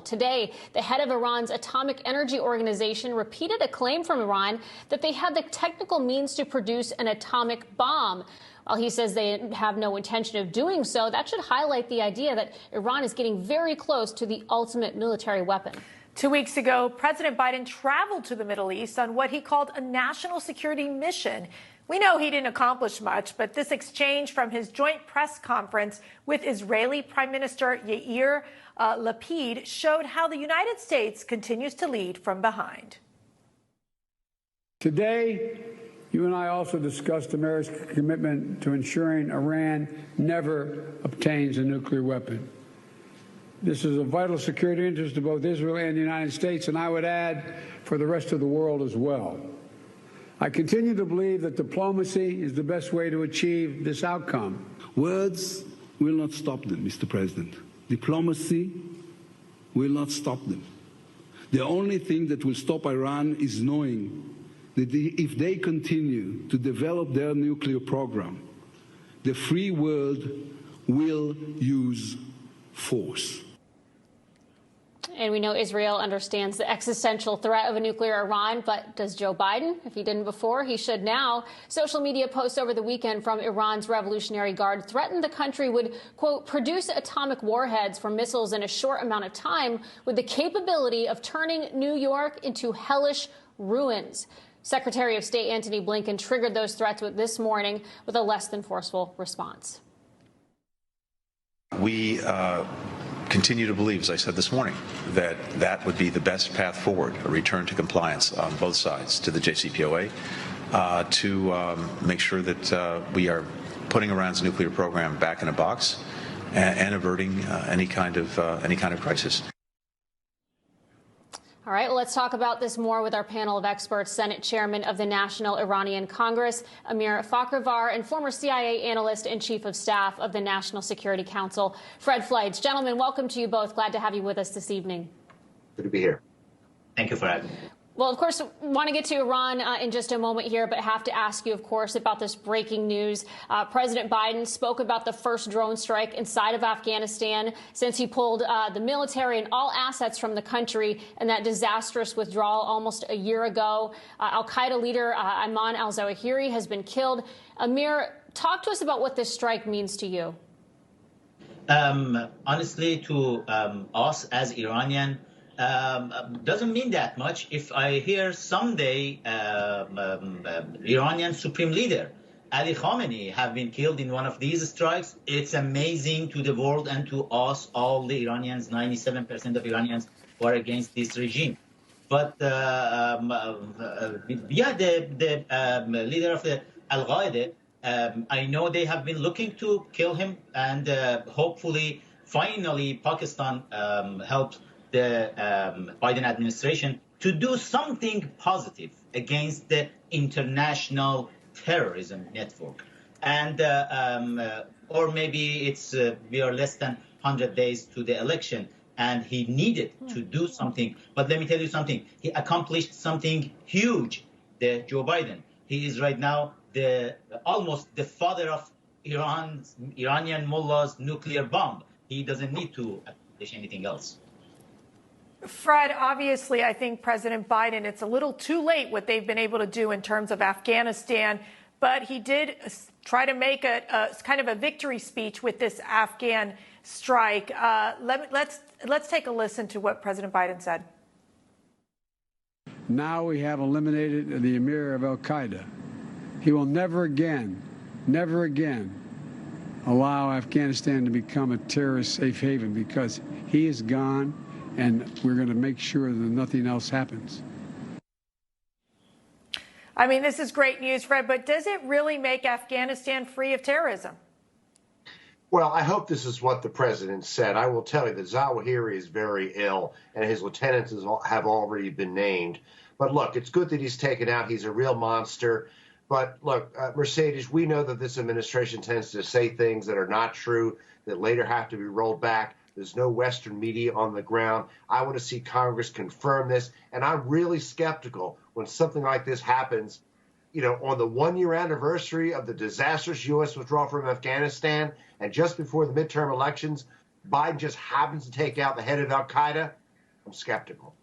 Today, the head of Iran's Atomic Energy Organization repeated a claim from Iran that they have the technical means to produce an atomic bomb. While he says they have no intention of doing so, that should highlight the idea that Iran is getting very close to the ultimate military weapon. 2 weeks ago, President Biden traveled to the Middle East on what he called a national security mission. We know he didn't accomplish much, but this exchange from his joint press conference with Israeli Prime Minister Yair Lapid showed how the United States continues to lead from behind. Today, you and I also discussed America's commitment to ensuring Iran never obtains a nuclear weapon. This is a vital security interest to both Israel and the United States, and I would add, for the rest of the world as well. I continue to believe that diplomacy is the best way to achieve this outcome. Words will not stop them, Mr. President. Diplomacy will not stop them. The only thing that will stop Iran is knowing that if they continue to develop their nuclear program, the free world will use force. And we know Israel understands the existential threat of a nuclear Iran, but does Joe Biden? If he didn't before, he should now. Social media posts over the weekend from Iran's Revolutionary Guard threatened the country would, quote, produce atomic warheads for missiles in a short amount of time with the capability of turning New York into hellish ruins. Secretary of State Antony Blinken triggered those threats this morning with a less than forceful response. We continue to believe, as I said this morning, that that would be the best path forward, a return to compliance on both sides to the JCPOA, to make sure that we are putting Iran's nuclear program back in a box and averting any kind of crisis. All right, well, let's talk about this more with our panel of experts. Senate Chairman of the National Iranian Congress, Amir Fkhrar, and former CIA analyst and chief of staff of the National Security Council, Fred Fleitz. Gentlemen, welcome to you both. Glad to have you with us this evening. Good to be here. Thank you for having me. Well, of course, want to get to Iran in just a moment here, but have to ask you, of course, about this breaking news. President Biden spoke about the first drone strike inside of Afghanistan since he pulled the military and all assets from the country and that disastrous withdrawal almost a year ago. Al-Qaeda leader Ayman al-Zawahiri has been killed. Amir, talk to us about what this strike means to you. Honestly, to us as Iranian, doesn't mean that much. If I hear someday Iranian Supreme Leader Ali Khamenei have been killed in one of these strikes, it's amazing to the world and to us, all the Iranians, 97% of Iranians who are against this regime. But yeah, the leader of the Al-Qaeda, I know they have been looking to kill him, and hopefully, finally, Pakistan helped the Biden administration to do something positive against the international terrorism network. And or maybe it's we are less than 100 days to the election, and he needed to do something. But let me tell you something. He accomplished something huge, Joe Biden. He is right now almost the father of Iranian mullah's nuclear bomb. He doesn't need to accomplish anything else. Fred, obviously, I think President Biden, it's a little too late what they've been able to do in terms of Afghanistan, but he did try to make a kind of a victory speech with this Afghan strike. Let's take a listen to what President Biden said. Now we have eliminated the emir of Al-Qaeda. He will never again allow Afghanistan to become a terrorist safe haven, because he is gone. And we're going to make sure that nothing else happens. I mean, this is great news, Fred, but does it really make Afghanistan free of terrorism? Well, I hope this is what the president said. I will tell you that Zawahiri is very ill, and his lieutenants have already been named. But look, it's good that he's taken out. He's a real monster. But look, Mercedes, we know that this administration tends to say things that are not true, that later have to be rolled back. There's no Western media on the ground. I want to see Congress confirm this. And I'm really skeptical when something like this happens, you know, on the one-year anniversary of the disastrous U.S. withdrawal from Afghanistan, and just before the midterm elections, Biden just happens to take out the head of Al-Qaeda. I'm skeptical.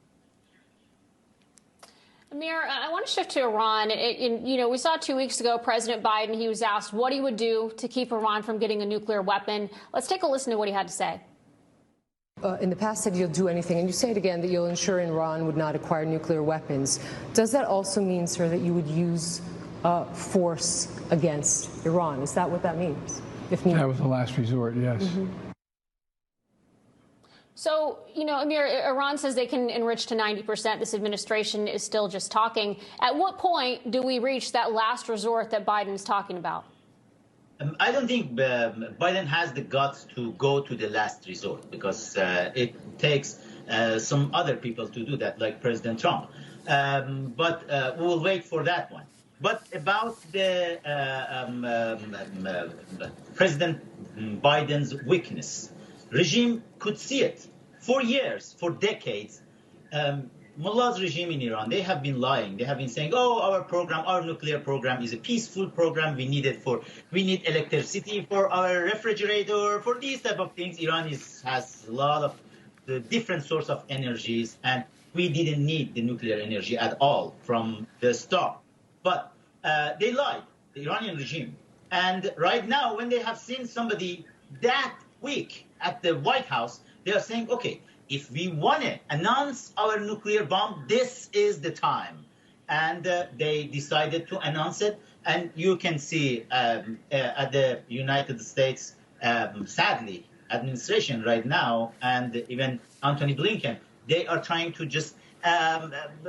Amir, I want to shift to Iran. We saw 2 weeks ago, President Biden, he was asked what he would do to keep Iran from getting a nuclear weapon. Let's take a listen to what he had to say. In the past said you'll do anything, and you say it again, that you'll ensure Iran would not acquire nuclear weapons. Does that also mean, sir, that you would use force against Iran? Is that what that means? If needed? That was the last resort, yes. Mm-hmm. So, Amir, Iran says they can enrich to 90%. This administration is still just talking. At what point do we reach that last resort that Biden's talking about? I don't think Biden has the guts to go to the last resort because it takes some other people to do that, like President Trump. But we'll wait for that one. But about the President Biden's weakness, regime could see it for years, for decades. Mullah's regime in Iran, they have been lying. They have been saying, oh, our nuclear program is a peaceful program. We need electricity for our refrigerator, for these type of things. Iran has a lot of the different source of energies, and we didn't need the nuclear energy at all from the start. But they lied, the Iranian regime. And right now, when they have seen somebody that weak at the White House, they are saying, okay, if we want to announce our nuclear bomb, this is the time. And they decided to announce it. And you can see at the United States, sadly, administration right now, and even Antony Blinken, they are trying to just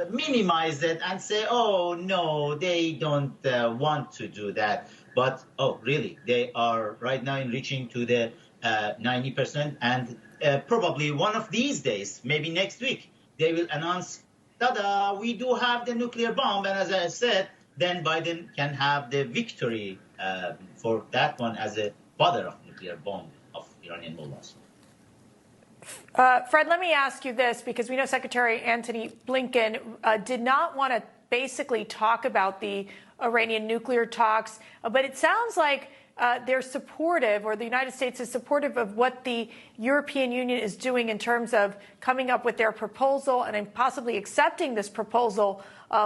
minimize it and say, oh, no, they don't want to do that. But, oh, really, they are right now reaching to the 90%, and probably one of these days, maybe next week, they will announce, ta-da, we do have the nuclear bomb. And as I said, then Biden can have the victory for that one as a father of nuclear bomb of Iranian mullahs. Fred, let me ask you this, because we know Secretary Antony Blinken did not want to basically talk about the Iranian nuclear talks, but it sounds like they're supportive, or the United States is supportive of what the European Union is doing in terms of coming up with their proposal and possibly accepting this proposal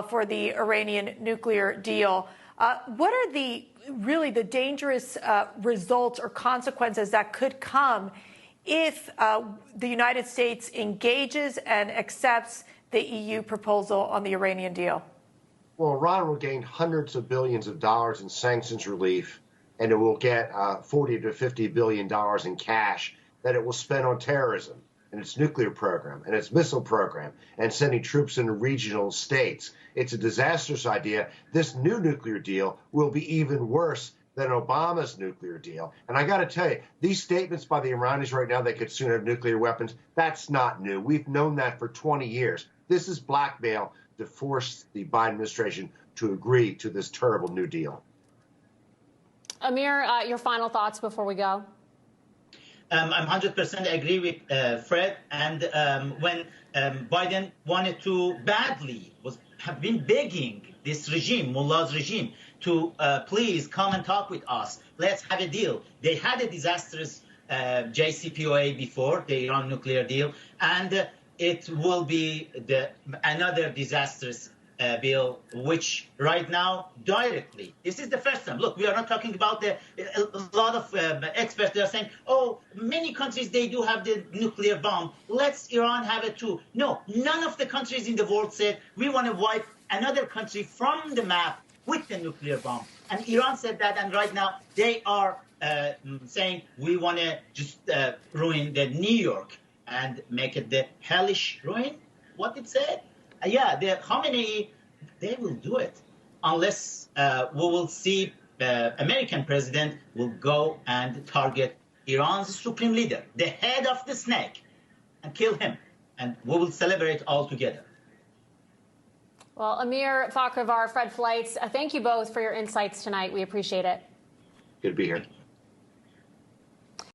for the Iranian nuclear deal. What are the dangerous results or consequences that could come if the United States engages and accepts the EU proposal on the Iranian deal? Well, Iran will gain hundreds of billions of dollars in sanctions relief, and it will get $40 to $50 billion in cash that it will spend on terrorism and its nuclear program and its missile program and sending troops into regional states. It's a disastrous idea. This new nuclear deal will be even worse than Obama's nuclear deal. And I got to tell you, these statements by the Iranis right now, they could soon have nuclear weapons, that's not new. We've known that for 20 years. This is blackmail to force the Biden administration to agree to this terrible new deal. Amir, your final thoughts before we go. I'm 100% agree with Fred. And when Biden wanted to have been begging this regime, Mullah's regime, to please come and talk with us. Let's have a deal. They had a disastrous JCPOA before, the Iran nuclear deal, and it will be another disastrous bill, which right now directly, this is the first time. Look, we are not talking about a lot of experts. They are saying, oh, many countries, they do have the nuclear bomb. Let's Iran have it too. No, none of the countries in the world said we want to wipe another country from the map with the nuclear bomb. And Iran said that, and right now they are saying we want to just ruin the New York and make it the hellish ruin, what it said. Yeah, the Khamenei, they will do it unless we will see the American president will go and target Iran's supreme leader, the head of the snake, and kill him. And we will celebrate all together. Well, Amir, Fakhrآور, Fred Fleitz, thank you both for your insights tonight. We appreciate it. Good to be here.